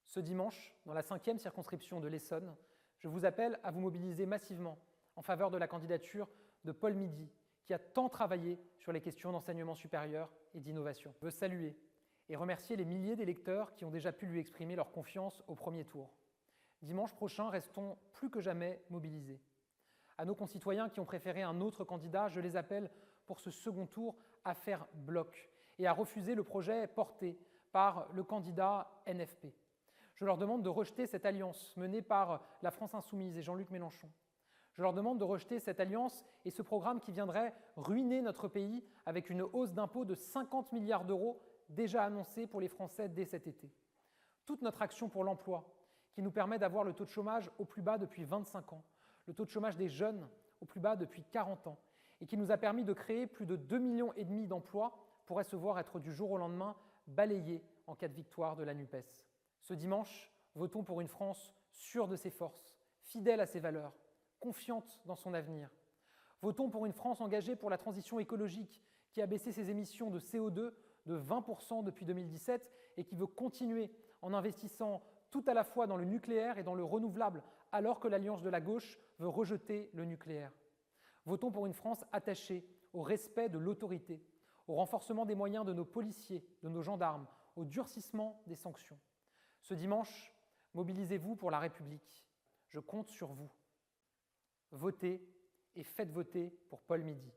Ce dimanche, dans la 5e circonscription de l'Essonne, je vous appelle à vous mobiliser massivement en faveur de la candidature de Paul Midi, qui a tant travaillé sur les questions d'enseignement supérieur et d'innovation. Je veux saluer et remercier les milliers d'électeurs qui ont déjà pu lui exprimer leur confiance au premier tour. Dimanche prochain, restons plus que jamais mobilisés. À nos concitoyens qui ont préféré un autre candidat, je les appelle pour ce second tour à faire bloc et à refuser le projet porté par le candidat NFP. Je leur demande de rejeter cette alliance menée par la France Insoumise et Jean-Luc Mélenchon. Je leur demande de rejeter cette alliance et ce programme qui viendrait ruiner notre pays avec une hausse d'impôts de 50 milliards d'euros déjà annoncée pour les Français dès cet été. Toute notre action pour l'emploi, qui nous permet d'avoir le taux de chômage au plus bas depuis 25 ans, le taux de chômage des jeunes au plus bas depuis 40 ans, et qui nous a permis de créer plus de 2,5 millions d'emplois, pourrait se voir être du jour au lendemain balayé en cas de victoire de la NUPES. Ce dimanche, votons pour une France sûre de ses forces, fidèle à ses valeurs, confiante dans son avenir. Votons pour une France engagée pour la transition écologique, qui a baissé ses émissions de CO2 de 20% depuis 2017 et qui veut continuer en investissant tout à la fois dans le nucléaire et dans le renouvelable, alors que l'Alliance de la gauche veut rejeter le nucléaire. Votons pour une France attachée au respect de l'autorité, au renforcement des moyens de nos policiers, de nos gendarmes, au durcissement des sanctions. Ce dimanche, mobilisez-vous pour la République. Je compte sur vous. Votez et faites voter pour Paul Midi.